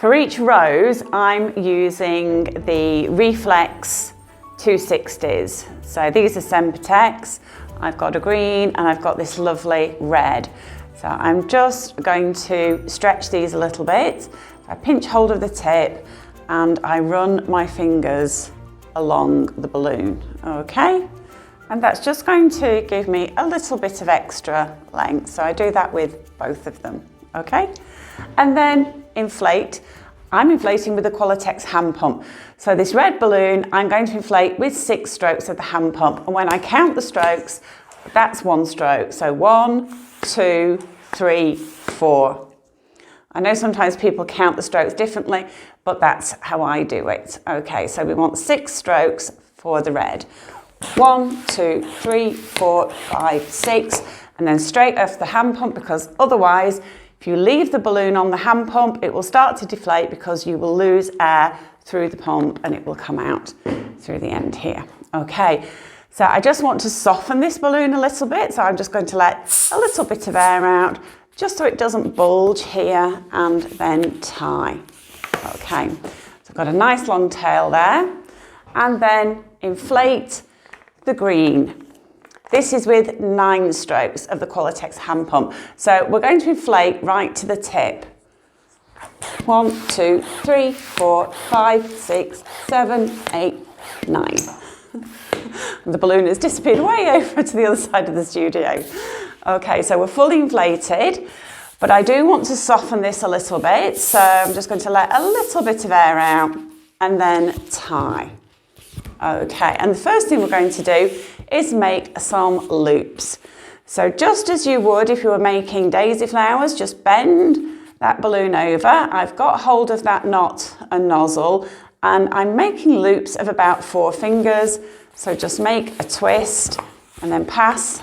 For each rose, I'm using the Reflex 260s. So these are Sempertex. I've got a green and I've got this lovely red. So I'm just going to stretch these a little bit. I pinch hold of the tip and I run my fingers along the balloon, okay? And that's just going to give me a little bit of extra length. So I do that with both of them, okay? And then inflate. I'm inflating with the Latex hand pump. So this red balloon, I'm going to inflate with 6 strokes of the hand pump. And when I count the strokes, that's 1 stroke. So 1, 2, 3, 4. I know sometimes people count the strokes differently, but that's how I do it. Okay, so we want 6 strokes for the red. 1, 2, 3, 4, 5, 6, and then straight off the hand pump, because otherwise, if you leave the balloon on the hand pump, it will start to deflate because you will lose air through the pump and it will come out through the end here. Okay, so I just want to soften this balloon a little bit. So I'm just going to let a little bit of air out just so it doesn't bulge here, and then tie. Okay, so I've got a nice long tail there, and then inflate the green. This is with 9 strokes of the Latex hand pump. So we're going to inflate right to the tip. 1, 2, 3, 4, 5, 6, 7, 8, 9. The balloon has disappeared way over to the other side of the studio. Okay, so we're fully inflated, but I do want to soften this a little bit. So I'm just going to let a little bit of air out and then tie. Okay, and the first thing we're going to do is make some loops. So just as you would if you were making daisy flowers, just bend that balloon over. I've got hold of that knot and nozzle, and I'm making loops of about 4 fingers. So just make a twist and then pass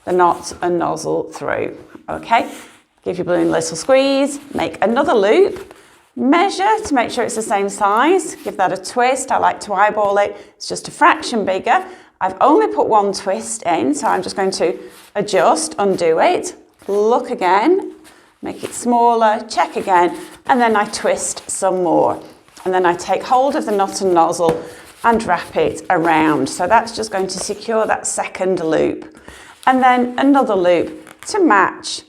the knot and nozzle through. Okay, give your balloon a little squeeze, make another loop. Measure to make sure it's the same size, give that a twist. I like to eyeball it, it's just a fraction bigger. I've only put 1 twist in, so I'm just going to adjust, undo it, look again, make it smaller, check again, and then I twist some more. And then I take hold of the knot and nozzle and wrap it around. So that's just going to secure that second loop. And then another loop to match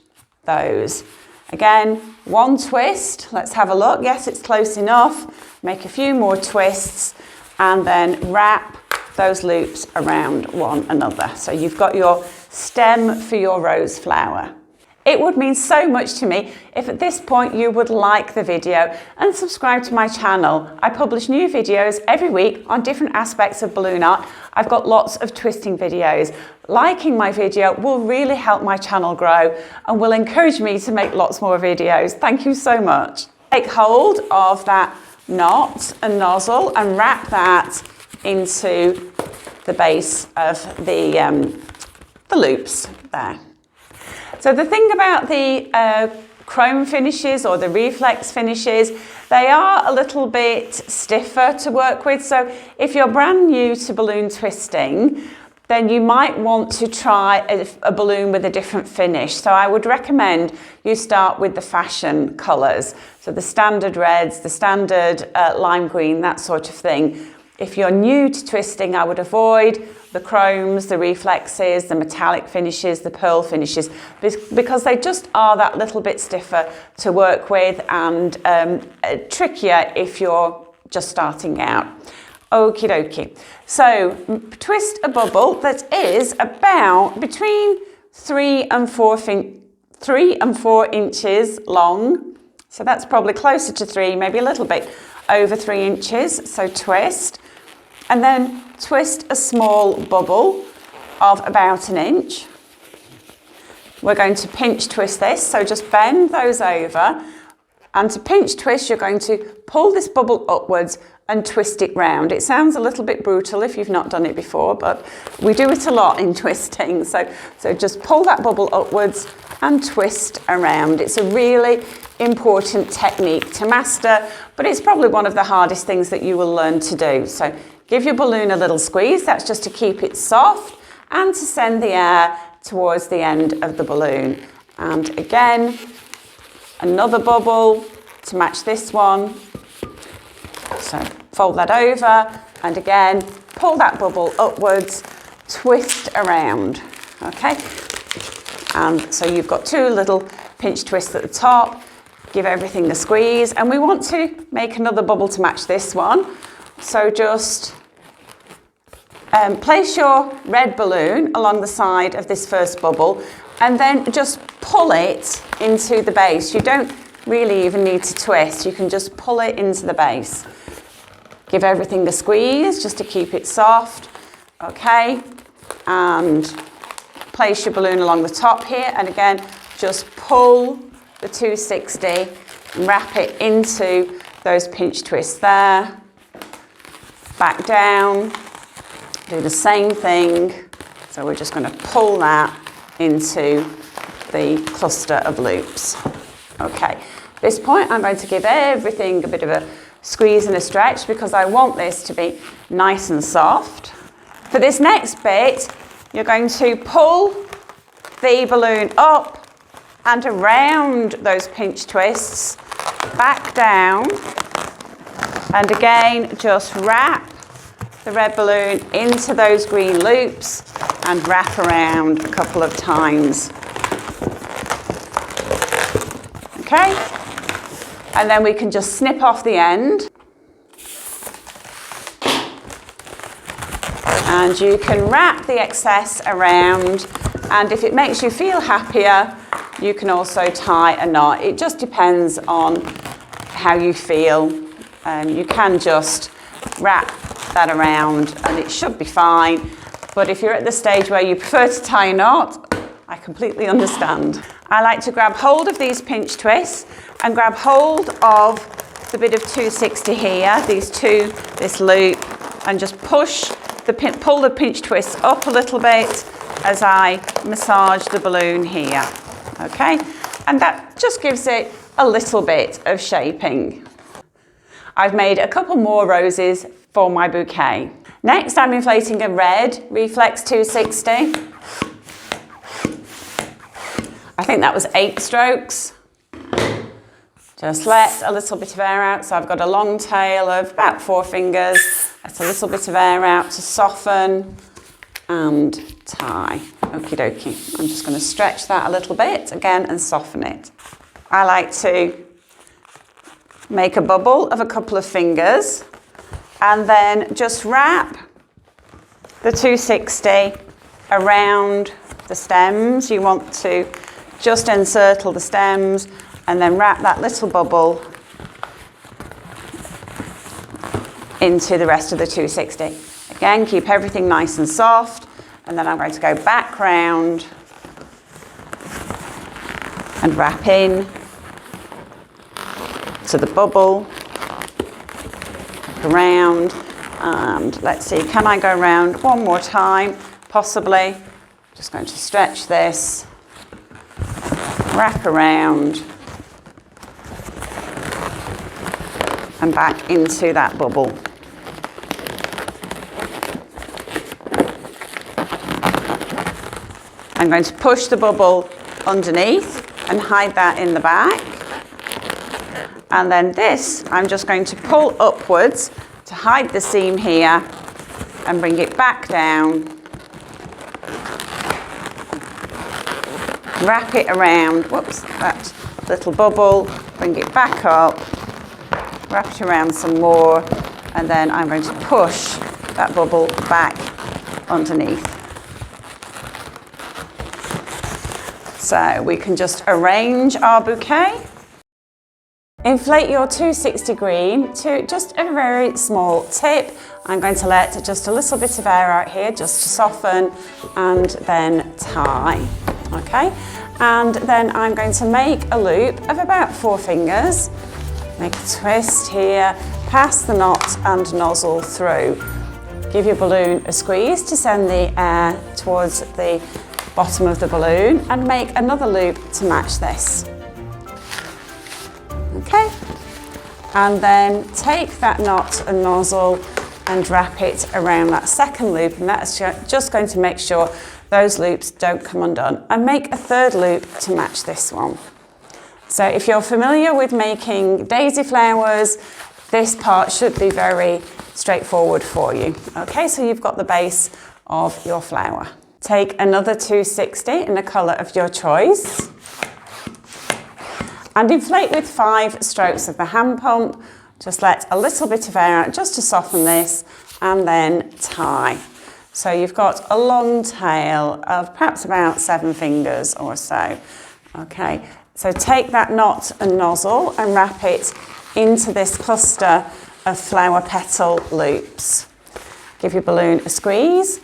those. Again, 1 twist, let's have a look. Yes, it's close enough. Make a few more twists and then wrap those loops around one another. So you've got your stem for your rose flower. It would mean so much to me if at this point you would like the video and subscribe to my channel. I publish new videos every week on different aspects of balloon art. I've got lots of twisting videos. Liking my video will really help my channel grow and will encourage me to make lots more videos. Thank you so much. Take hold of that knot and nozzle and wrap that into the base of the loops there. So the thing about the chrome finishes or the reflex finishes, they are a little bit stiffer to work with. So if you're brand new to balloon twisting, then you might want to try a balloon with a different finish. So I would recommend you start with the fashion colours. So the standard reds, the standard lime green, that sort of thing. If you're new to twisting, I would avoid the chromes, the reflexes, the metallic finishes, the pearl finishes, because they just are that little bit stiffer to work with and trickier if you're just starting out. Okie dokie. So twist a bubble that is about between 3 and 4 inches long. So that's probably closer to 3, maybe a little bit over 3 inches. So twist. And then twist a small bubble of about 1 inch. We're going to pinch twist this, so just bend those over. And to pinch twist, you're going to pull this bubble upwards and twist it round. It sounds a little bit brutal if you've not done it before, but we do it a lot in twisting. So just pull that bubble upwards and twist around. It's a really important technique to master, but it's probably one of the hardest things that you will learn to do. So give your balloon a little squeeze, that's just to keep it soft and to send the air towards the end of the balloon. And again, another bubble to match this one. So fold that over and again, pull that bubble upwards, twist around, okay? And so you've got two little pinch twists at the top, give everything a squeeze, and we want to make another bubble to match this one. So just place your red balloon along the side of this first bubble and then just pull it into the base. You don't really even need to twist, you can just pull it into the base. Give everything a squeeze just to keep it soft, okay? And place your balloon along the top here and again, just pull the 260, wrap it into those pinch twists there, back down, do the same thing. So we're just going to pull that into the cluster of loops. Okay, at this point I'm going to give everything a bit of a squeeze and a stretch because I want this to be nice and soft. For this next bit, you're going to pull the balloon up and around those pinch twists, back down, and again just wrap the red balloon into those green loops and wrap around a couple of times. Okay, and then we can just snip off the end. And you can wrap the excess around, and if it makes you feel happier, you can also tie a knot. It just depends on how you feel. You can just wrap that around and it should be fine. But if you're at the stage where you prefer to tie a knot, I completely understand. I like to grab hold of these pinch twists and grab hold of the bit of 260 here, this loop, and just pull the pinch twist up a little bit as I massage the balloon here, okay? And that just gives it a little bit of shaping. I've made a couple more roses for my bouquet. Next, I'm inflating a red Reflex 260. I think that was 8 strokes. Just let a little bit of air out. So I've got a long tail of about 4 fingers. Let a little bit of air out to soften and tie. Okie dokie. I'm just going to stretch that a little bit again and soften it. I like to make a bubble of a couple of fingers and then just wrap the 260 around the stems. You want to just encircle the stems and then wrap that little bubble into the rest of the 260. Again, keep everything nice and soft, and then I'm going to go back round and wrap in to the bubble, around, and let's see, can I go around one more time? Possibly. Just going to stretch this, wrap around, and back into that bubble. I'm going to push the bubble underneath and hide that in the back. And then this, I'm just going to pull upwards to hide the seam here and bring it back down. Wrap it around, whoops, that little bubble, bring it back up, wrap it around some more, and then I'm going to push that bubble back underneath. So we can just arrange our bouquet. Inflate your 260 green to just a very small tip. I'm going to let just a little bit of air out here just to soften and then tie, okay? And then I'm going to make a loop of about 4 fingers. Make a twist here, pass the knot and nozzle through. Give your balloon a squeeze to send the air towards the bottom of the balloon and make another loop to match this. Okay, and then take that knot and nozzle and wrap it around that second loop, and that's just going to make sure those loops don't come undone, and make a third loop to match this one. So if you're familiar with making daisy flowers, this part should be very straightforward for you. Okay, so you've got the base of your flower. Take another 260 in the colour of your choice and inflate with 5 strokes of the hand pump. Just let a little bit of air out just to soften this and then tie. So you've got a long tail of perhaps about 7 fingers or so. Okay, so take that knot and nozzle and wrap it into this cluster of flower petal loops. Give your balloon a squeeze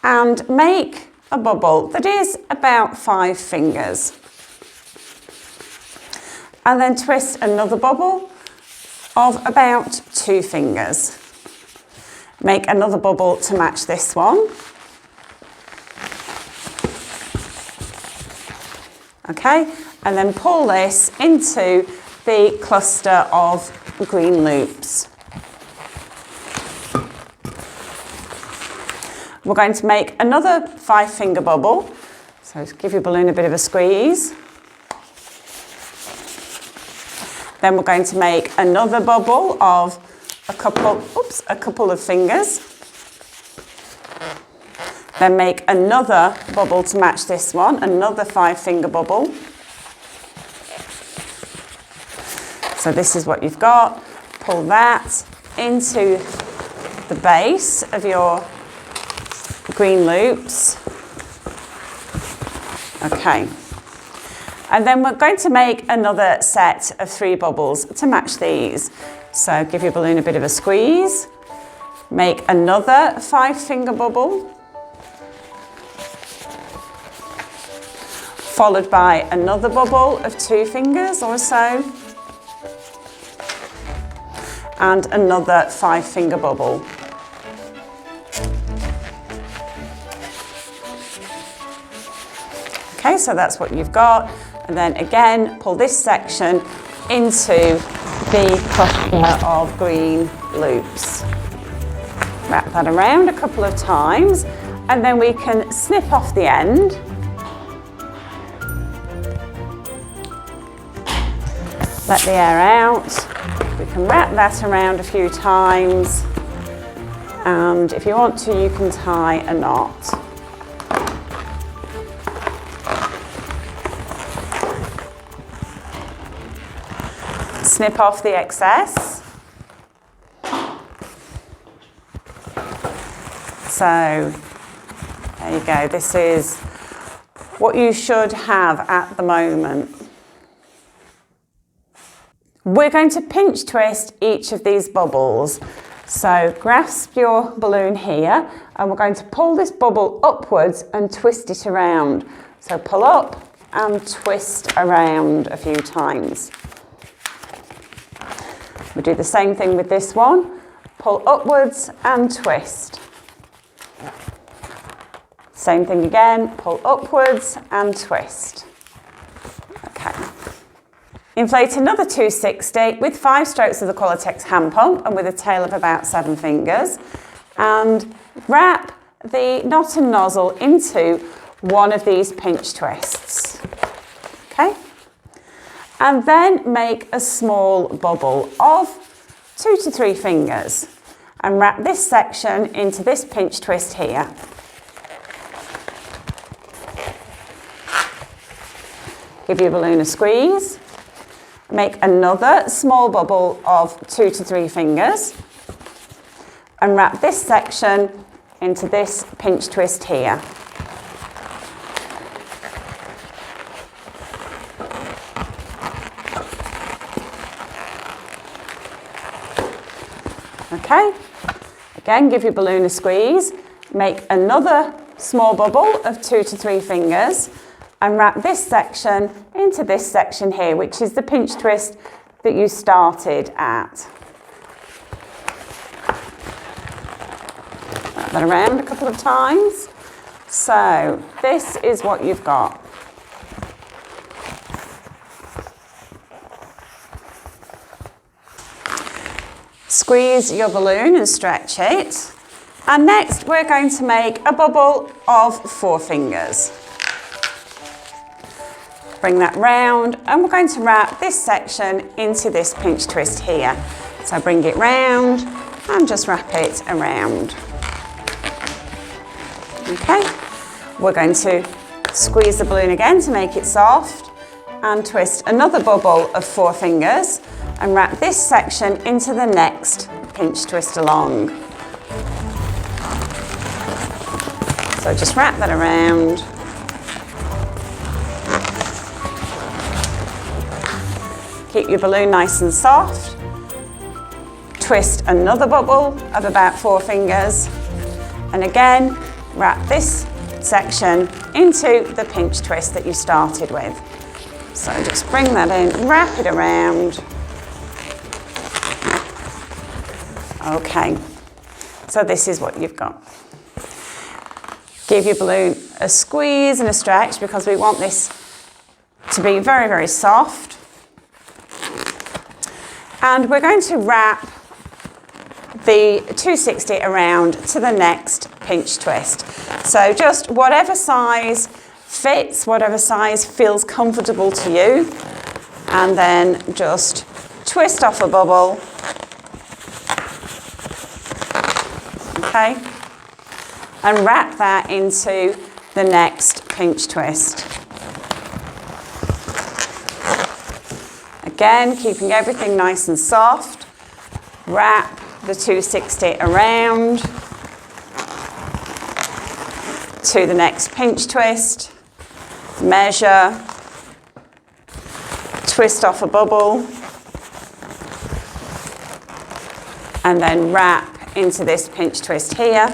and make a bubble that is about 5 fingers. And then twist another bubble of about 2 fingers. Make another bubble to match this one. Okay, and then pull this into the cluster of green loops. We're going to make another 5-finger bubble. So give your balloon a bit of a squeeze. Then we're going to make another bubble of a couple of fingers. Then make another bubble to match this one, another 5-finger bubble. So this is what you've got. Pull that into the base of your green loops. Okay. And then we're going to make another set of 3 bubbles to match these. So give your balloon a bit of a squeeze. Make another 5-finger bubble. Followed by another bubble of 2 fingers or so. And another 5-finger bubble. Okay, so that's what you've got. And then again, pull this section into the cluster of green loops. Wrap that around a couple of times, and then we can snip off the end. Let the air out. We can wrap that around a few times, and if you want to, you can tie a knot. Snip off the excess. So there you go. This is what you should have at the moment. We're going to pinch twist each of these bubbles. So grasp your balloon here and we're going to pull this bubble upwards and twist it around. So pull up and twist around a few times. We do the same thing with this one. Pull upwards and twist. Same thing again, pull upwards and twist. Okay. Inflate another 260 with 5 strokes of the Latex hand pump and with a tail of about 7 fingers. And wrap the knot and nozzle into one of these pinch twists. Okay? And then make a small bubble of 2 to 3 fingers and wrap this section into this pinch twist here. Give your balloon a squeeze. Make another small bubble of 2 to 3 fingers and wrap this section into this pinch twist here. Okay, again give your balloon a squeeze, make another small bubble of 2 to 3 fingers and wrap this section into this section here, which is the pinch twist that you started at. Wrap that around a couple of times. So this is what you've got. Squeeze your balloon and stretch it. And next we're going to make a bubble of 4 fingers. Bring that round, and we're going to wrap this section into this pinch twist here. So bring it round and just wrap it around. Okay, we're going to squeeze the balloon again to make it soft and twist another bubble of 4 fingers and wrap this section into the next pinch twist along. So just wrap that around. Keep your balloon nice and soft. Twist another bubble of about 4 fingers. And again, wrap this section into the pinch twist that you started with. So just bring that in, wrap it around. Okay, so this is what you've got. Give your balloon a squeeze and a stretch because we want this to be very, very soft. And we're going to wrap the 260 around to the next pinch twist. So just whatever size fits, whatever size feels comfortable to you, and then just twist off a bubble. Okay, and wrap that into the next pinch twist. Again, keeping everything nice and soft. Wrap the 260 around to the next pinch twist. Measure, twist off a bubble, and then wrap into this pinch twist here.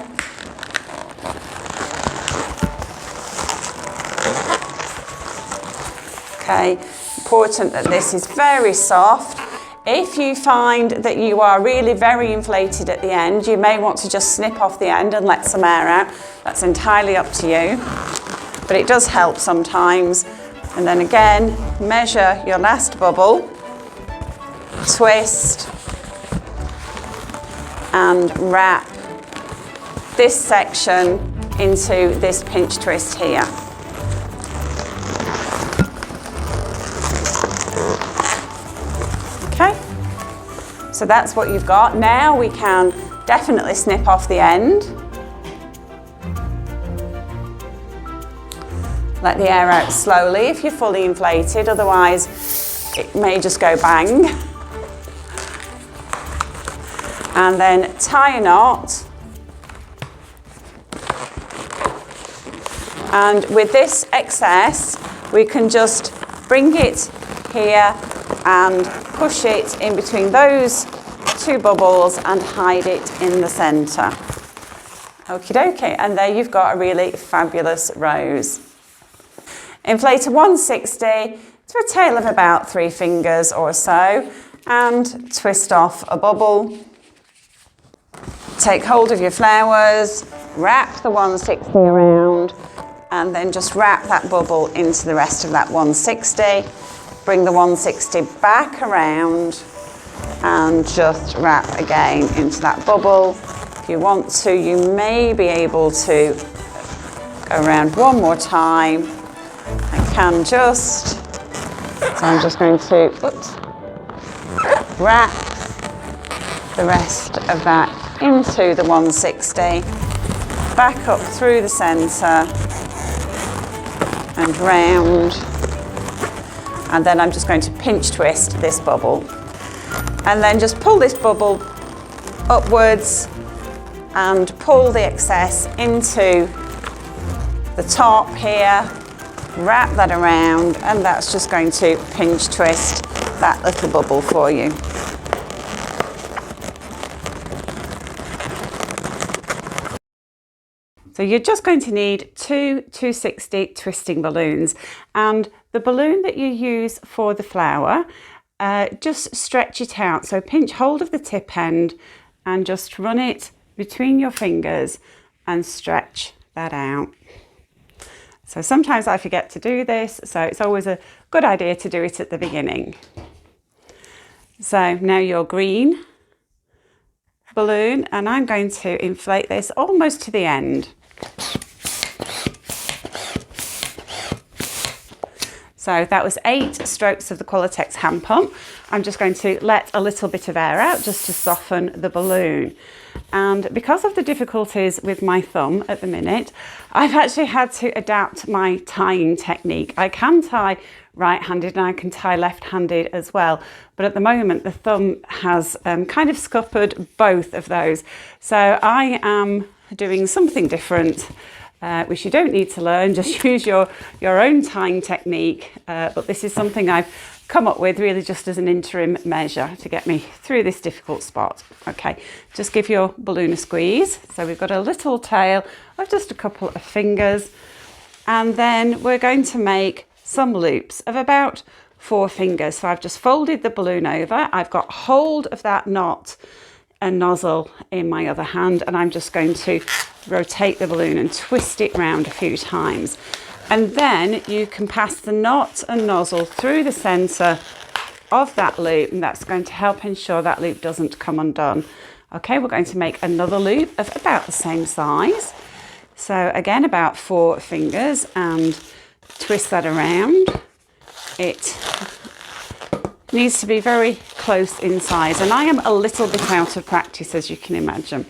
Okay, important that this is very soft. If you find that you are really very inflated at the end, you may want to just snip off the end and let some air out. That's entirely up to you, but it does help sometimes. And then again, measure your last bubble, twist, and wrap this section into this pinch twist here. Okay, so that's what you've got. Now we can definitely snip off the end. Let the air out slowly if you're fully inflated, otherwise it may just go bang. And then tie a knot. And with this excess, we can just bring it here and push it in between those 2 bubbles and hide it in the centre. Okie dokie, and there you've got a really fabulous rose. Inflate a 160 to a tail of about 3 fingers or so and twist off a bubble. Take hold of your flowers, wrap the 160 around, and then just wrap that bubble into the rest of that 160. Bring the 160 back around and just wrap again into that bubble. If you want to, you may be able to go around one more time. I can just, so I'm just going to, wrap the rest of that into the 160, back up through the centre and round, and then I'm just going to pinch twist this bubble and then just pull this bubble upwards and pull the excess into the top here, wrap that around, and that's just going to pinch twist that little bubble for you. So you're just going to need 2 260 twisting balloons, and the balloon that you use for the flower, just stretch it out. So pinch hold of the tip end and just run it between your fingers and stretch that out. So sometimes I forget to do this, so it's always a good idea to do it at the beginning. So now your green balloon, and I'm going to inflate this almost to the end. So that was 8 strokes of the Latex hand pump. I'm just going to let a little bit of air out just to soften the balloon. And because of the difficulties with my thumb at the minute, I've actually had to adapt my tying technique. I can tie right-handed and I can tie left-handed as well. But at the moment, the thumb has kind of scuppered both of those. So I am doing something different, which you don't need to learn, just use your own tying technique. But this is something I've come up with really just as an interim measure to get me through this difficult spot. Okay, just give your balloon a squeeze. So we've got a little tail of just a couple of fingers. And then we're going to make some loops of about 4 fingers. So I've just folded the balloon over. I've got hold of that knot and nozzle in my other hand, and I'm just going to rotate the balloon and twist it round a few times. And then you can pass the knot and nozzle through the centre of that loop, and that's going to help ensure that loop doesn't come undone. Okay, we're going to make another loop of about the same size. So again, about 4 fingers, and twist that around. It needs to be very close in size, and I am a little bit out of practice, as you can imagine.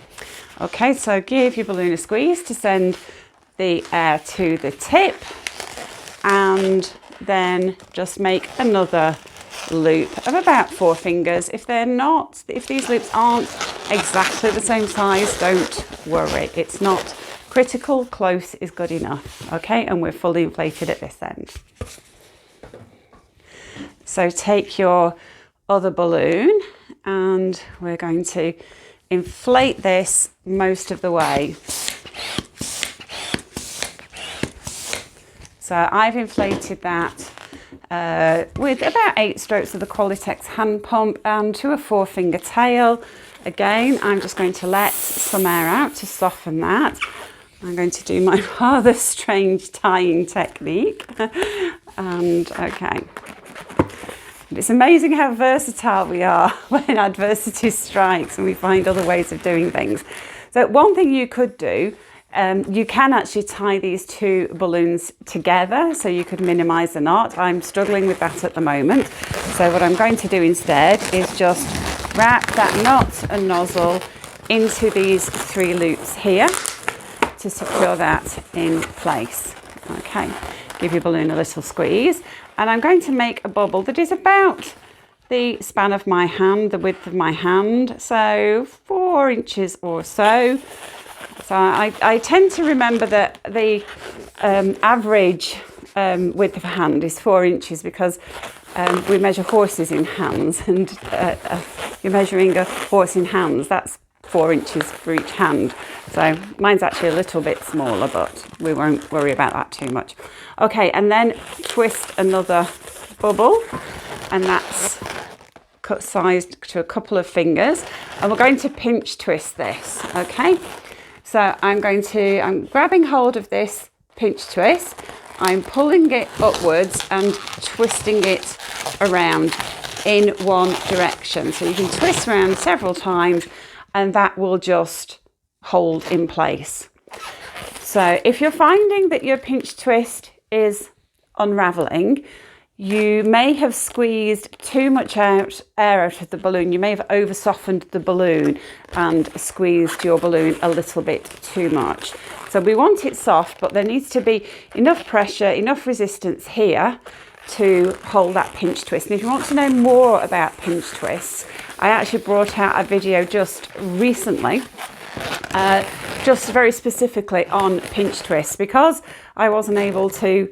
Okay, so give your balloon a squeeze to send the air to the tip, and then just make another loop of about 4 fingers. If these loops aren't exactly the same size, don't worry. It's not critical, close is good enough. Okay, and we're fully inflated at this end. So take your other balloon and we're going to inflate this most of the way. So I've inflated that with about 8 strokes of the Latex hand pump and to a 4-finger tail. Again, I'm just going to let some air out to soften that. I'm going to do my rather strange tying technique. And okay. It's amazing how versatile we are when adversity strikes and we find other ways of doing things. So one thing you could do, you can actually tie these 2 balloons together, so you could minimise the knot. I'm struggling with that at the moment. So what I'm going to do instead is just wrap that knot and nozzle into these 3 loops here to secure that in place. Okay, give your balloon a little squeeze. And I'm going to make a bubble that is about the span of my hand, the width of my hand, so 4 inches or so. So I tend to remember that the average width of a hand is 4 inches because we measure horses in hands, and you're measuring a horse in hands, that's 4 inches for each hand. So mine's actually a little bit smaller, but we won't worry about that too much. Okay, and then twist another bubble, and that's cut sized to a couple of fingers, and we're going to pinch twist this. Okay, so I'm grabbing hold of this pinch twist, I'm pulling it upwards and twisting it around in one direction. So you can twist around several times and that will just hold in place. So if you're finding that your pinch twist is unraveling, you may have squeezed too much air out of the balloon. You may have over softened the balloon and squeezed your balloon a little bit too much. So we want it soft, but there needs to be enough pressure, enough resistance here to hold that pinch twist. And if you want to know more about pinch twists, I actually brought out a video just recently, just very specifically on pinch twists. Because I wasn't able to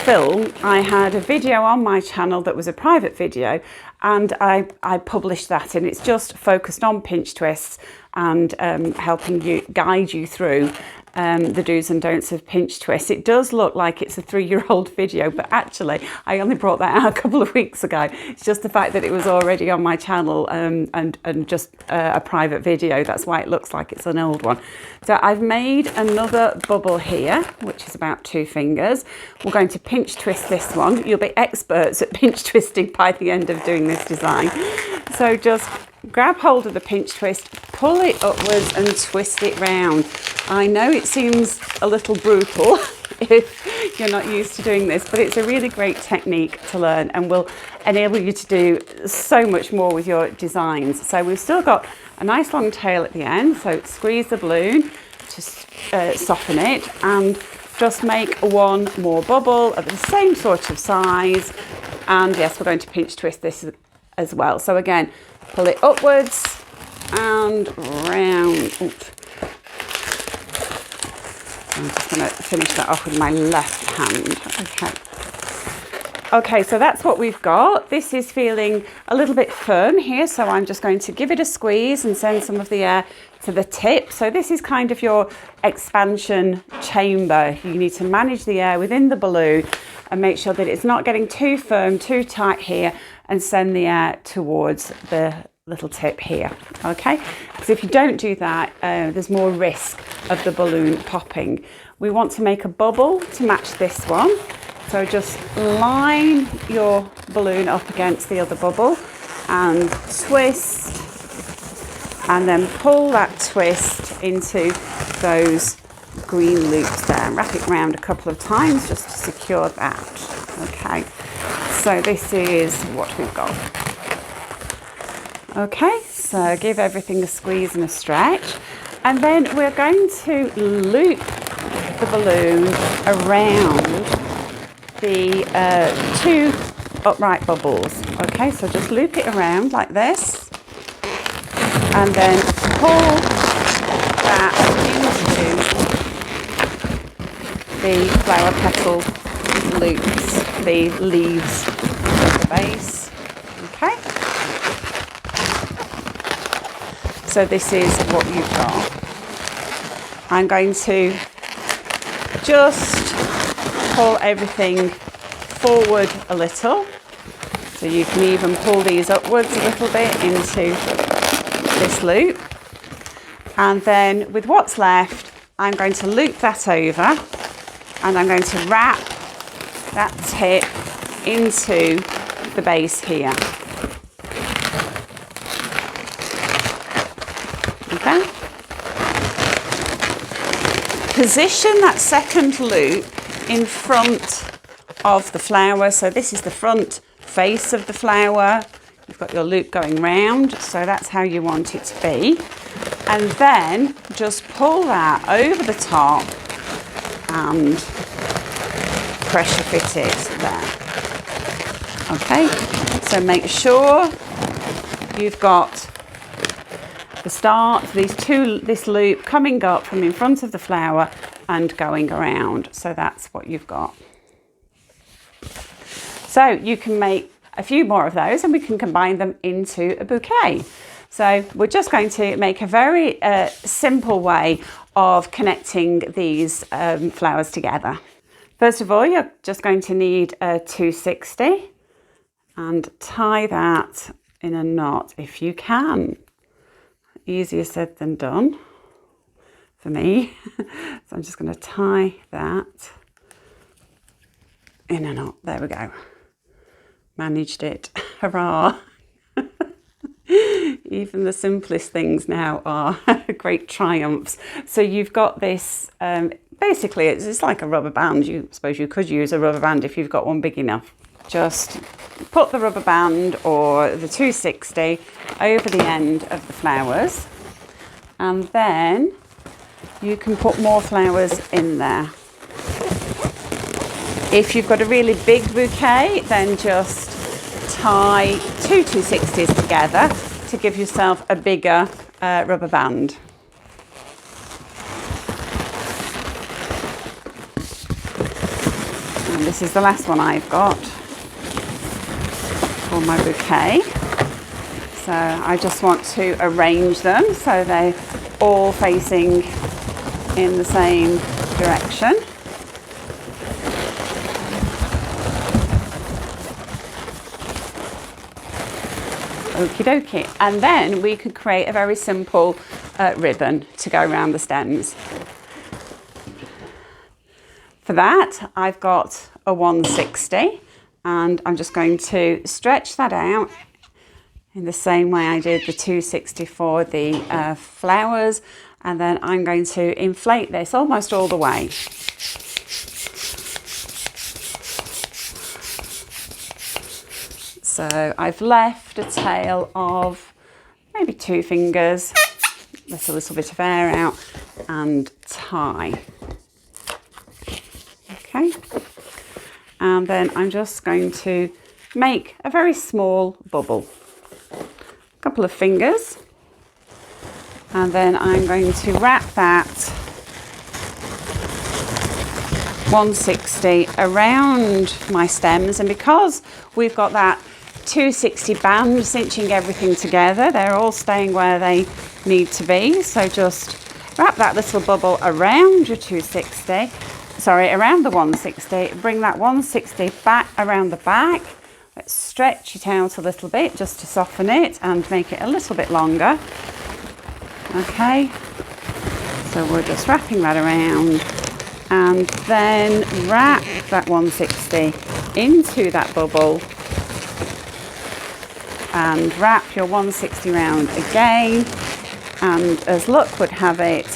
film, I had a video on my channel that was a private video, and I published that, and it's just focused on pinch twists and helping you guide you through the do's and don'ts of pinch twists. It does look like it's a 3-year-old video, but actually I only brought that out a couple of weeks ago. It's just the fact that it was already on my channel and just a private video. That's why it looks like it's an old one. So I've made another bubble here, which is about 2 fingers. We're going to pinch twist this one. You'll be experts at pinch twisting by the end of doing this design. So just grab hold of the pinch twist, pull it upwards and twist it round. I know it seems a little brutal if you're not used to doing this, but it's a really great technique to learn and will enable you to do so much more with your designs. So we've still got a nice long tail at the end, so squeeze the balloon to soften it and just make one more bubble of the same sort of size. And yes, we're going to pinch twist this as well. So again, pull it upwards and round. Oops. I'm just going to finish that off with my left hand. Okay, so that's what we've got. This is feeling a little bit firm here, so I'm just going to give it a squeeze and send some of the air to the tip. So this is kind of your expansion chamber. You need to manage the air within the balloon and make sure that it's not getting too firm, too tight here, and send the air towards the little tip here, okay? Because if you don't do that, there's more risk of the balloon popping. We want to make a bubble to match this one. So just line your balloon up against the other bubble and twist, and then pull that twist into those green loops there and wrap it around a couple of times just to secure that. Okay, so this is what we've got. Okay, so give everything a squeeze and a stretch, and then we're going to loop the balloon around the two upright bubbles. Okay, so just loop it around like this and then pull that into the flower petal loops, the leaves at the base. Okay, so this is what you've got. I'm going to just pull everything forward a little, so you can even pull these upwards a little bit into this loop, and then with what's left I'm going to loop that over and I'm going to wrap that tip into the base here. Okay, position that second loop in front of the flower. So this is the front face of the flower. You've got your loop going round, so that's how you want it to be. And then just pull that over the top and pressure fit it there. Okay, so make sure you've got the start, this loop coming up from in front of the flower and going around. So that's what you've got. So you can make a few more of those and we can combine them into a bouquet. So we're just going to make a very simple way of connecting these flowers together. First of all, you're just going to need a 260 and tie that in a knot if you can. Easier said than done for me. So I'm just going to tie that in a knot. There we go. Managed it. Hurrah. Even the simplest things now are great triumphs. So you've got this, basically it's like a rubber band. I suppose you could use a rubber band if you've got one big enough. Just put the rubber band or the 260 over the end of the flowers, and then you can put more flowers in there. If you've got a really big bouquet, then just tie two 260s together to give yourself a bigger rubber band. And this is the last one I've got for my bouquet. So I just want to arrange them so they're all facing in the same direction. Okie dokie. And then we could create a very simple ribbon to go around the stems. For that, I've got a 160 and I'm just going to stretch that out in the same way I did the 260 for the flowers, and then I'm going to inflate this almost all the way. So I've left a tail of maybe 2 fingers, let a little bit of air out and tie. Okay, and then I'm just going to make a very small bubble, a couple of fingers, and then I'm going to wrap that 160 around my stems, and because we've got that 260 band cinching everything together, they're all staying where they need to be. So just wrap that little bubble around your 260, sorry, around the 160, bring that 160 back around the back. Let's stretch it out a little bit just to soften it and make it a little bit longer. Okay, so we're just wrapping that around, and then wrap that 160 into that bubble and wrap your 160 round again, and as luck would have it,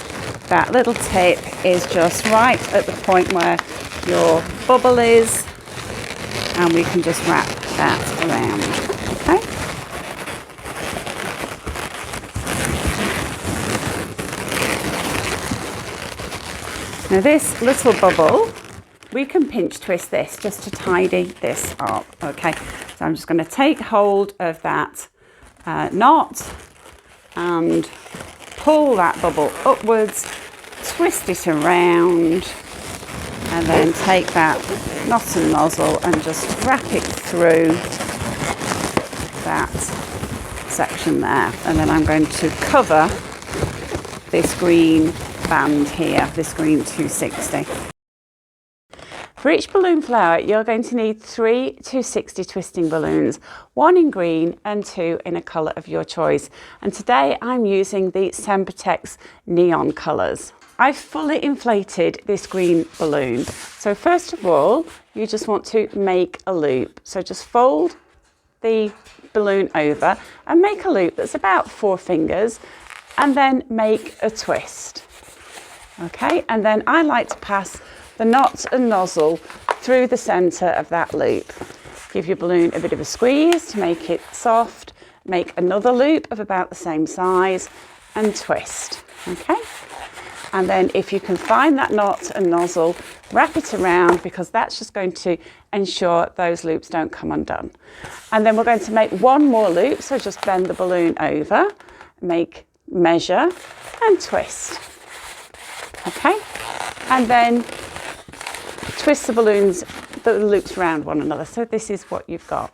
that little tip is just right at the point where your bubble is, and we can just wrap that around. Okay. Now this little bubble, we can pinch twist this just to tidy this up. Okay, so I'm just going to take hold of that knot and pull that bubble upwards, twist it around, and then take that knot and nozzle and just wrap it through that section there. And then I'm going to cover this green band here, this green 260. For each balloon flower, you're going to need 3 260 twisting balloons, 1 in green and 2 in a colour of your choice. And today I'm using the Sempertex neon colours. I've fully inflated this green balloon. So first of all, you just want to make a loop. So just fold the balloon over and make a loop that's about 4 fingers, and then make a twist. Okay, and then I like to pass the knot and nozzle through the centre of that loop. Give your balloon a bit of a squeeze to make it soft, make another loop of about the same size and twist. Okay, and then if you can find that knot and nozzle, wrap it around, because that's just going to ensure those loops don't come undone. And then we're going to make 1 more loop, so just bend the balloon over, measure and twist. Okay, and then twist the balloons, the loops around one another. So this is what you've got.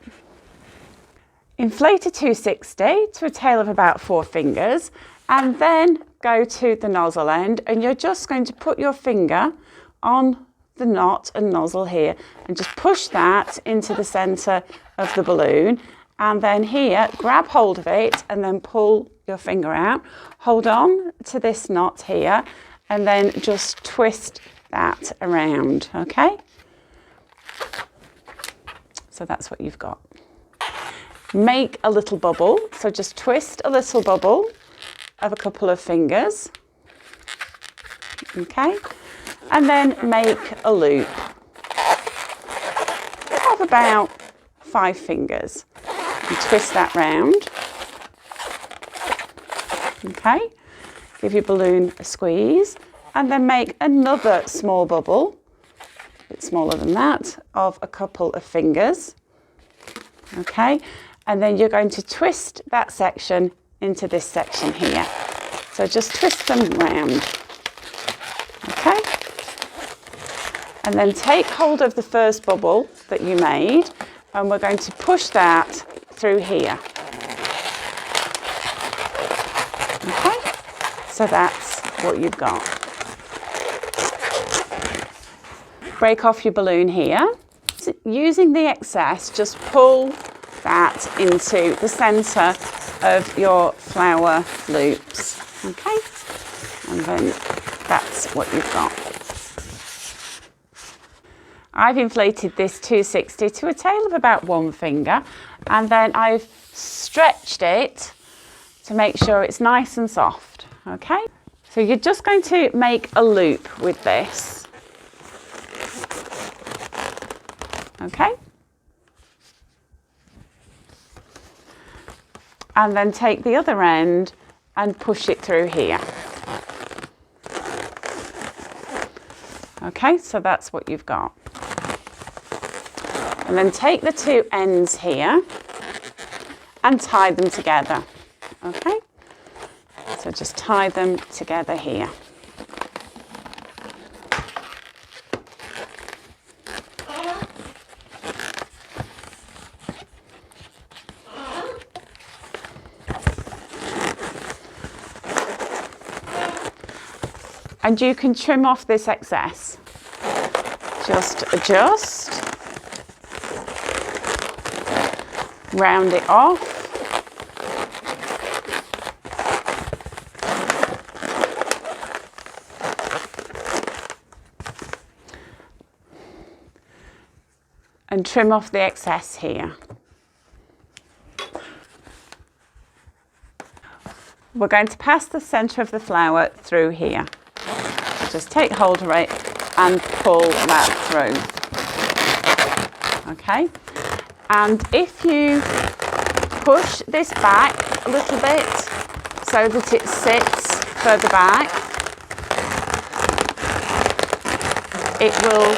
Inflate a 260 to a tail of about 4 fingers, and then go to the nozzle end, and you're just going to put your finger on the knot and nozzle here and just push that into the centre of the balloon, and then here grab hold of it and then pull your finger out, hold on to this knot here, and then just twist that around. Okay, so that's what you've got. Make a little bubble, so just twist a little bubble of a couple of fingers. Okay, and then make a loop of about 5 fingers and twist that round. Okay, give your balloon a squeeze, and then make another small bubble, a bit smaller than that, of a couple of fingers. Okay, and then you're going to twist that section into this section here. So just twist them round. Okay, and then take hold of the first bubble that you made, and we're going to push that through here. Okay, so that's what you've got. Break off your balloon here. So using the excess, just pull that into the centre of your flower loops. Okay, and then that's what you've got. I've inflated this 260 to a tail of about 1 finger, and then I've stretched it to make sure it's nice and soft. Okay, so you're just going to make a loop with this. Okay, and then take the other end and push it through here. Okay, so that's what you've got. And then take the two ends here and tie them together. Okay, so just tie them together here. And you can trim off this excess. Just adjust, round it off. And trim off the excess here. We're going to pass the centre of the flower through here. Just take hold of it and pull that through. Okay, and if you push this back a little bit so that it sits further back, it will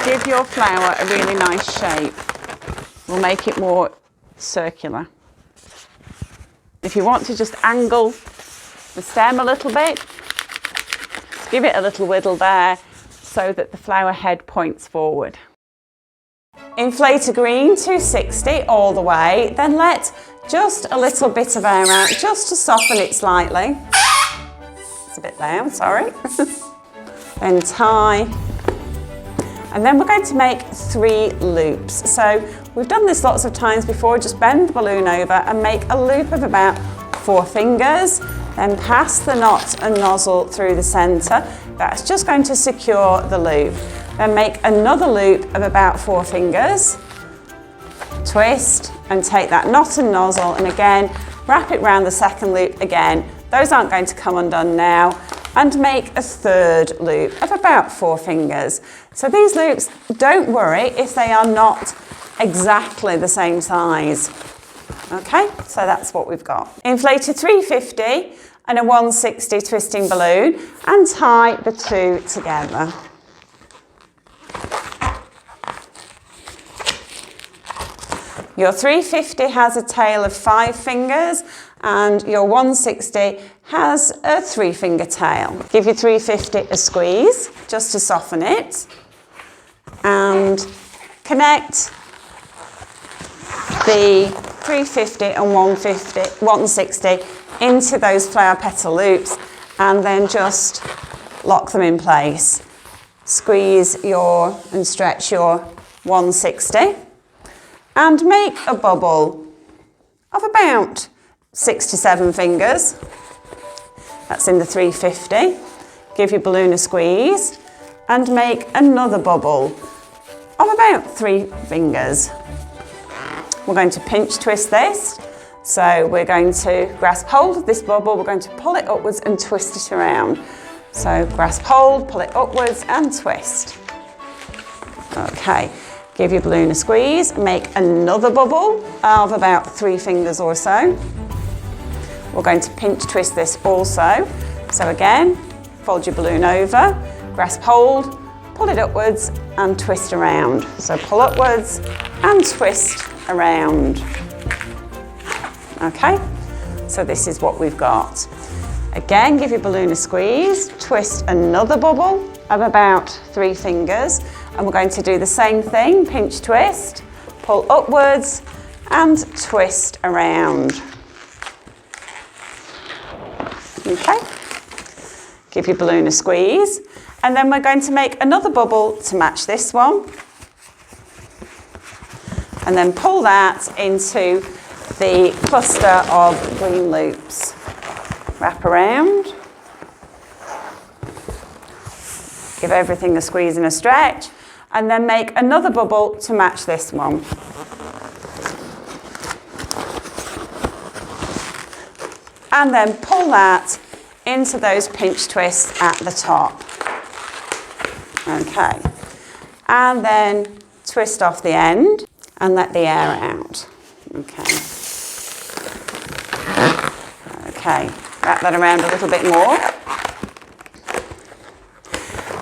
give your flower a really nice shape. We'll make it more circular. If you want to just angle the stem a little bit, give it a little whittle there so that the flower head points forward. Inflate a green 260 all the way, then let just a little bit of air out just to soften it slightly. It's a bit loud, sorry. Then tie. And then we're going to make 3 loops. So we've done this lots of times before. Just bend the balloon over and make a loop of about 4 fingers. Then pass the knot and nozzle through the centre. That's just going to secure the loop. Then make another loop of about 4 fingers. Twist and take that knot and nozzle and again wrap it round the second loop again. Those aren't going to come undone now. And make a third loop of about 4 fingers. So these loops, don't worry if they are not exactly the same size. Okay, so that's what we've got. Inflate a 350 and a 160 twisting balloon and tie the 2 together. Your 350 has a tail of 5 fingers and your 160 has a 3-finger tail. Give your 350 a squeeze just to soften it and connect the 350 and 160 into those flower petal loops and then just lock them in place. Squeeze and stretch your 160 and make a bubble of about 6 to 7 fingers. That's in the 350. Give your balloon a squeeze and make another bubble of about 3 fingers. We're going to pinch twist this. So we're going to grasp hold of this bubble, we're going to pull it upwards and twist it around. So grasp hold, pull it upwards and twist. Okay, give your balloon a squeeze, make another bubble of about 3 fingers or so. We're going to pinch twist this also. So again, fold your balloon over, grasp hold, pull it upwards and twist around. So pull upwards and twist around. Okay, so this is what we've got. Again, give your balloon a squeeze, twist another bubble of about 3 fingers, and we're going to do the same thing, pinch twist, pull upwards and twist around. Okay, give your balloon a squeeze, and then we're going to make another bubble to match this one, and then pull that into the cluster of green loops. Wrap around, give everything a squeeze and a stretch, and then make another bubble to match this one. And then pull that into those pinch twists at the top. Okay, and then twist off the end and let the air out. Okay. Okay, wrap that around a little bit more.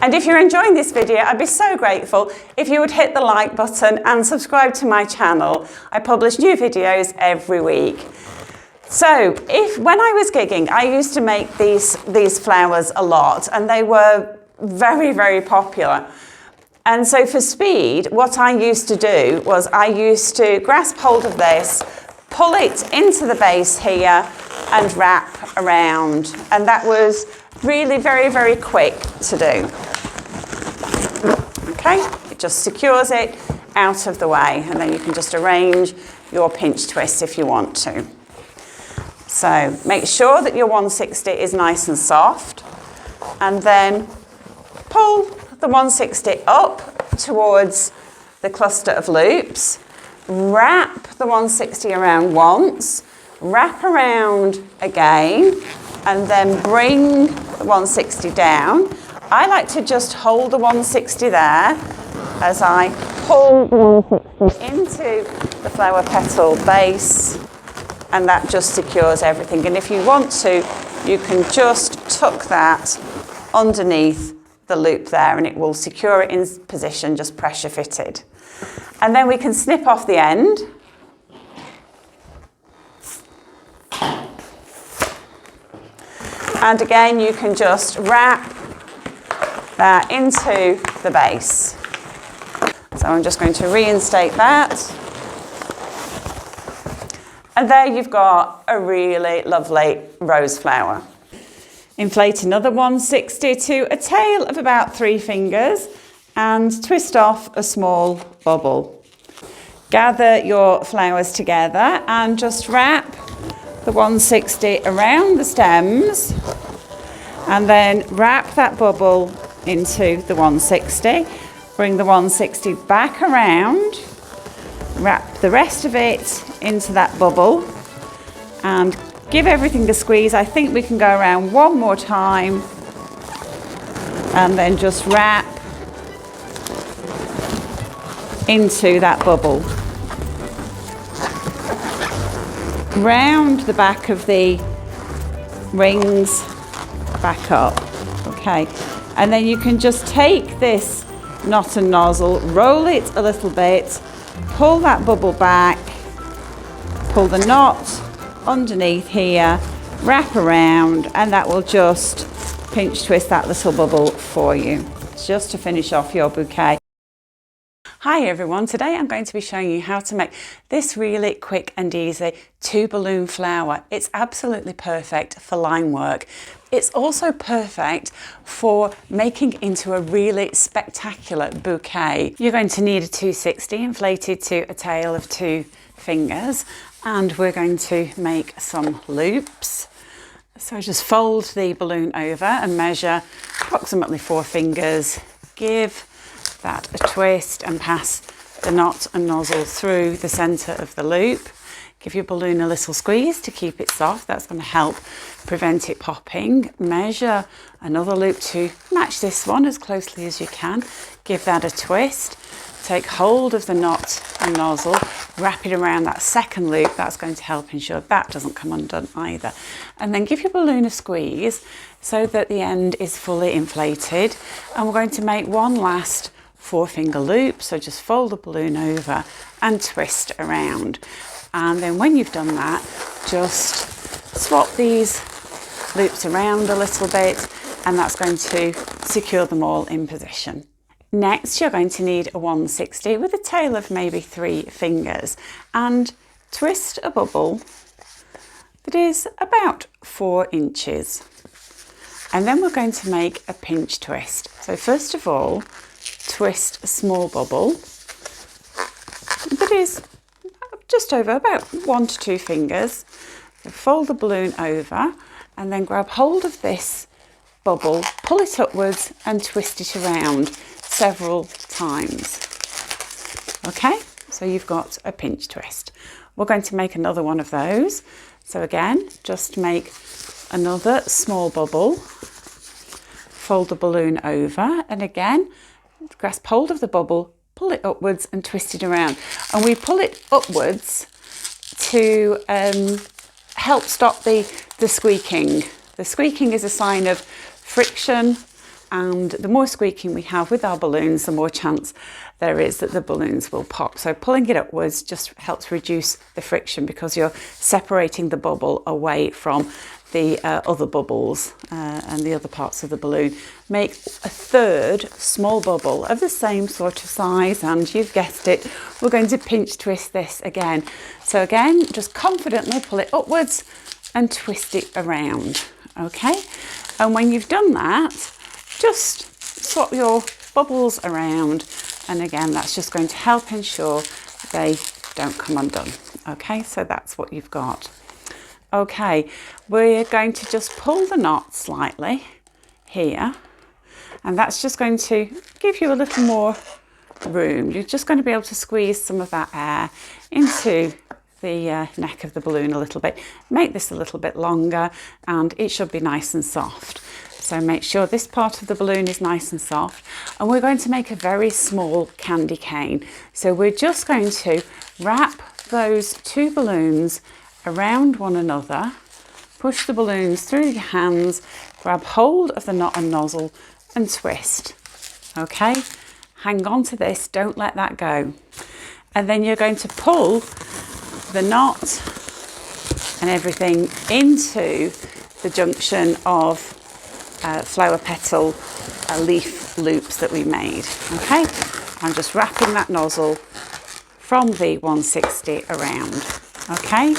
And if you're enjoying this video, I'd be so grateful if you would hit the like button and subscribe to my channel. I publish new videos every week. So when I was gigging, I used to make these flowers a lot, and they were very, very popular. And so for speed, what I used to do was I used to grasp hold of this, pull it into the base here and wrap around. And that was really very, very quick to do. Okay, it just secures it out of the way, and then you can just arrange your pinch twist if you want to. So make sure that your 160 is nice and soft, and then pull the 160 up towards the cluster of loops, wrap the 160 around once, wrap around again, and then bring the 160 down. I like to just hold the 160 there as I pull the 160 into the flower petal base, and that just secures everything. And if you want to, you can just tuck that underneath the loop there, and it will secure it in position, just pressure fitted. And then we can snip off the end. And again, you can just wrap that into the base. So I'm just going to reinstate that. And there you've got a really lovely rose flower. Inflate another 160 to a tail of about 3 fingers and twist off a small bubble. Gather your flowers together and just wrap the 160 around the stems, and then wrap that bubble into the 160. Bring the 160 back around, wrap the rest of it into that bubble, and give everything a squeeze. I think we can go around one more time, and then just wrap into that bubble. Round the back of the rings back up, okay? And then you can just take this knot and nozzle, roll it a little bit, pull that bubble back, pull the knot underneath here, wrap around, and that will just pinch twist that little bubble for you, just to finish off your bouquet. Hi everyone, today I'm going to be showing you how to make this really quick and easy 2 balloon flower. It's absolutely perfect for line work. It's also perfect for making into a really spectacular bouquet. You're going to need a 260 inflated to a tail of 2 fingers, and we're going to make some loops. So just fold the balloon over and measure approximately 4 fingers. Give that a twist and pass the knot and nozzle through the centre of the loop. Give your balloon a little squeeze to keep it soft. That's going to help prevent it popping. Measure another loop to match this one as closely as you can. Give that a twist. Take hold of the knot and nozzle, wrap it around that second loop. That's going to help ensure that doesn't come undone either. And then give your balloon a squeeze so that the end is fully inflated. And we're going to make one last 4-finger loop. So just fold the balloon over and twist around. And then when you've done that, just swap these loops around a little bit, and that's going to secure them all in position. Next, you're going to need a 160 with a tail of maybe 3 fingers, and twist a bubble that is about 4 inches. And then we're going to make a pinch twist. So first of all, twist a small bubble that is just over about 1 to 2 fingers. So fold the balloon over and then grab hold of this bubble, pull it upwards and twist it around several times. Okay, so you've got a pinch twist. We're going to make another one of those. So again, just make another small bubble, fold the balloon over, and again, grasp hold of the bubble, pull it upwards and twist it around. And we pull it upwards to help stop the the squeaking. The squeaking is a sign of friction, and the more squeaking we have with our balloons, the more chance there is that the balloons will pop. So pulling it upwards just helps reduce the friction because you're separating the bubble away from the other bubbles and the other parts of the balloon. Make a third small bubble of the same sort of size, and you've guessed it, we're going to pinch twist this again. So again, just confidently pull it upwards and twist it around, okay? And when you've done that, just swap your bubbles around, and again, that's just going to help ensure they don't come undone, okay? So that's what you've got. Okay, we're going to just pull the knot slightly here, and that's just going to give you a little more room. You're just going to be able to squeeze some of that air into the neck of the balloon a little bit. Make this a little bit longer, and it should be nice and soft. So make sure this part of the balloon is nice and soft, and we're going to make a very small candy cane. So we're just going to wrap those two balloons around one another, push the balloons through your hands, grab hold of the knot and nozzle and twist. Okay, hang on to this, don't let that go. And then you're going to pull the knot and everything into the junction of flower petal leaf loops that we made. Okay, I'm just wrapping that nozzle from the 160 around. Okay,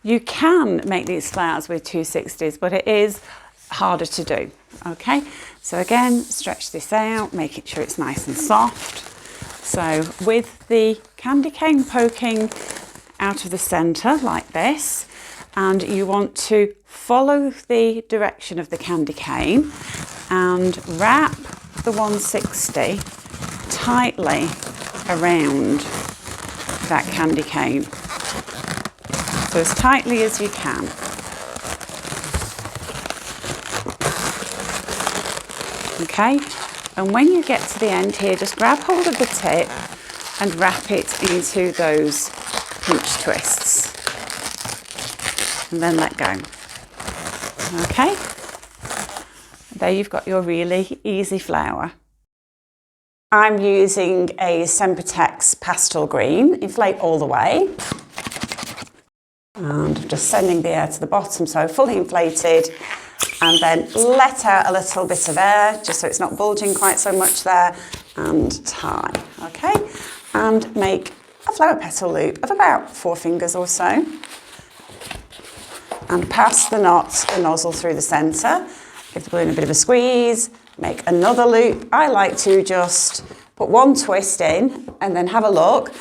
you can make these flowers with 260s, but it is harder to do. Okay, so again, stretch this out, making sure it's nice and soft. So with the candy cane poking out of the center like this, and you want to follow the direction of the candy cane and wrap the 160 tightly around that candy cane. So as tightly as you can. Okay, and when you get to the end here, just grab hold of the tip and wrap it into those pinch twists. And then let go. Okay, there you've got your really easy flower. I'm using a Sempertex pastel green, inflate all the way. And just sending the air to the bottom, so fully inflated, and then let out a little bit of air, just so it's not bulging quite so much there, and tie, okay? And make a flower petal loop of about 4 fingers or so. And pass the knot, the nozzle through the centre, give the balloon a bit of a squeeze, make another loop. I like to just put one twist in and then have a look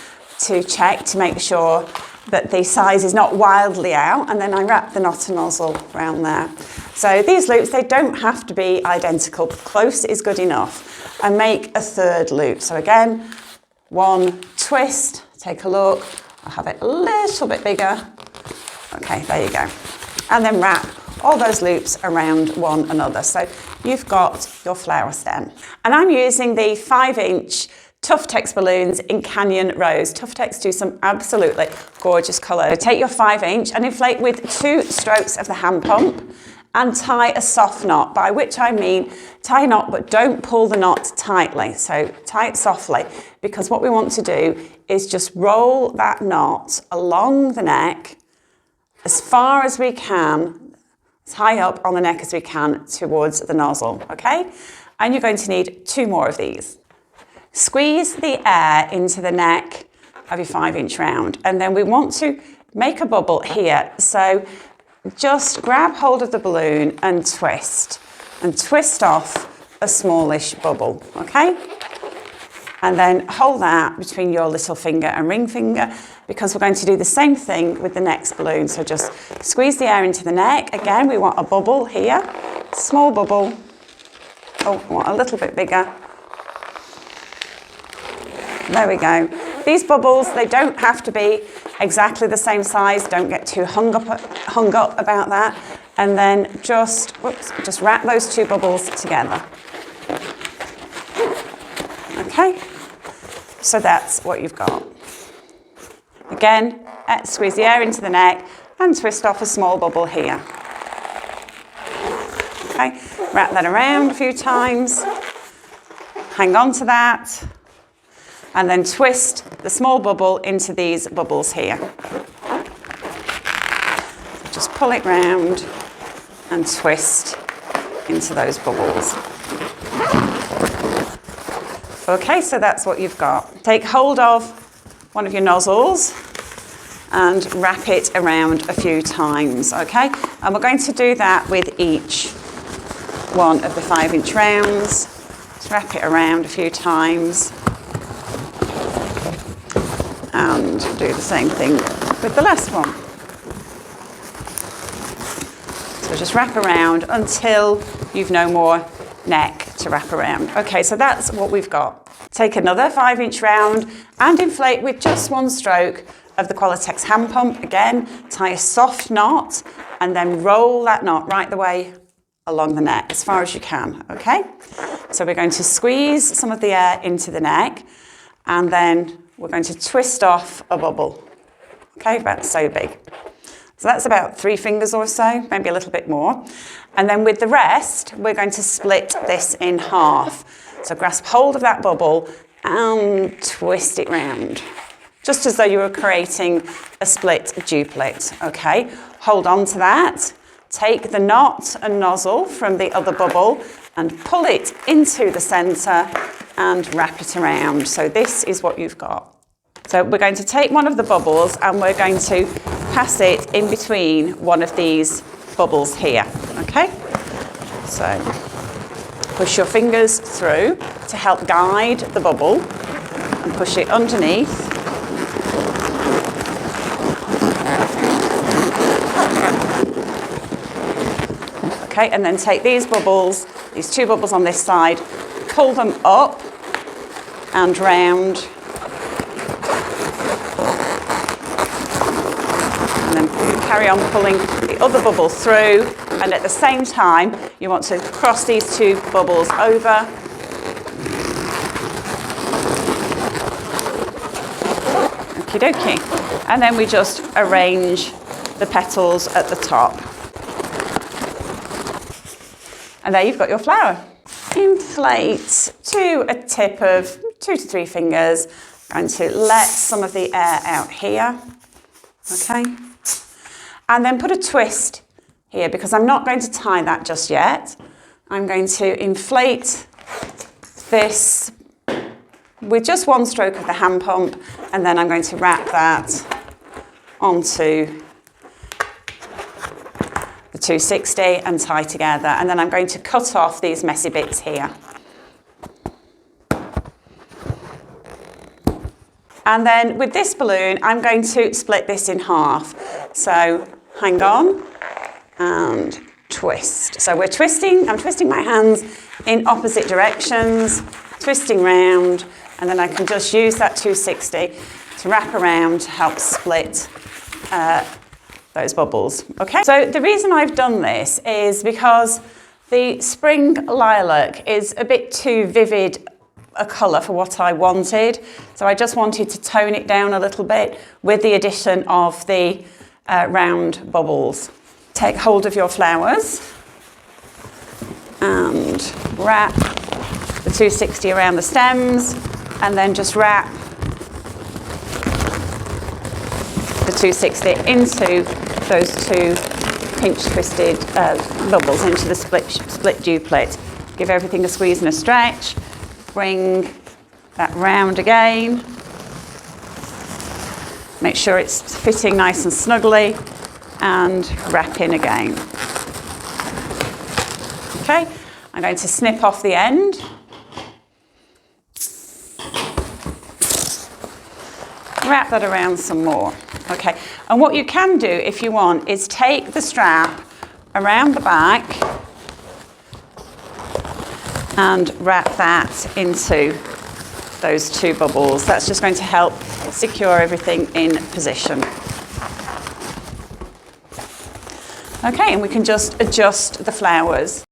to check to make sure that the size is not wildly out, and then I wrap the knot and nozzle around there. So these loops, they don't have to be identical, but close is good enough. And make a third loop. So again, one twist, take a look, I'll have it a little bit bigger. Okay, there you go. And then wrap all those loops around one another. So you've got your flower stem. And I'm using the 5-inch Tuftex balloons in Canyon Rose. Tuftex do some absolutely gorgeous colour. Take your 5-inch and inflate with 2 strokes of the hand pump and tie a soft knot, by which I mean tie a knot but don't pull the knot tightly. So tie it softly, because what we want to do is just roll that knot along the neck as far as we can, as high up on the neck as we can towards the nozzle, okay? And you're going to need 2 more of these. Squeeze the air into the neck of your 5-inch round, and then we want to make a bubble here. So just grab hold of the balloon and twist off a smallish bubble, okay? And then hold that between your little finger and ring finger, because we're going to do the same thing with the next balloon. So just squeeze the air into the neck. Again, we want a bubble here, small bubble. Oh, I want a little bit bigger. There we go. These bubbles, they don't have to be exactly the same size. Don't get too hung up about that. And then just wrap those 2 bubbles together. Okay, so that's what you've got. Again, squeeze the air into the neck and twist off a small bubble here. Okay, wrap that around a few times, hang on to that, and then twist the small bubble into these bubbles here. Just pull it round and twist into those bubbles. Okay, so that's what you've got. Take hold of one of your nozzles and wrap it around a few times, okay? And we're going to do that with each one of the 5-inch rounds. Just wrap it around a few times and do the same thing with the last one. So just wrap around until you've no more neck to wrap around. Okay, so that's what we've got. Take another 5-inch round and inflate with just one stroke of the Latex hand pump. Again, tie a soft knot and then roll that knot right the way along the neck as far as you can, okay? So we're going to squeeze some of the air into the neck and then we're going to twist off a bubble, okay, about so big. So that's about 3 fingers or so, maybe a little bit more. And then with the rest, we're going to split this in half. So grasp hold of that bubble and twist it round, just as though you were creating a split duplicate, okay? Hold on to that, take the knot and nozzle from the other bubble and pull it into the centre and wrap it around. So this is what you've got. So we're going to take one of the bubbles and we're going to pass it in between one of these bubbles here, okay? So push your fingers through to help guide the bubble and push it underneath. Okay, and then take these bubbles, these 2 bubbles on this side, pull them up and round. Carry on pulling the other bubble through, and at the same time you want to cross these 2 bubbles over. Okie dokie. And then we just arrange the petals at the top. And there you've got your flower. Inflate to a tip of 2 to 3 fingers. I'm going to let some of the air out here. Okay. And then put a twist here because I'm not going to tie that just yet. I'm going to inflate this with just one stroke of the hand pump and then I'm going to wrap that onto the 260 and tie together. And then I'm going to cut off these messy bits here. And then with this balloon, I'm going to split this in half. So hang on and twist. So we're twisting, I'm twisting my hands in opposite directions, twisting round, and then I can just use that 260 to wrap around to help split those bubbles. Okay, so the reason I've done this is because the spring lilac is a bit too vivid a colour for what I wanted. So I just wanted to tone it down a little bit with the addition of the round bubbles. Take hold of your flowers and wrap the 260 around the stems and then just wrap the 260 into those 2 pinch twisted bubbles into the split duplicate. Give everything a squeeze and a stretch. Bring that round again. Make sure it's fitting nice and snugly and wrap in again. Okay, I'm going to snip off the end. Wrap that around some more. Okay, and what you can do if you want is take the strap around the back and wrap that into those 2 bubbles. That's just going to help secure everything in position. Okay, and we can just adjust the flowers.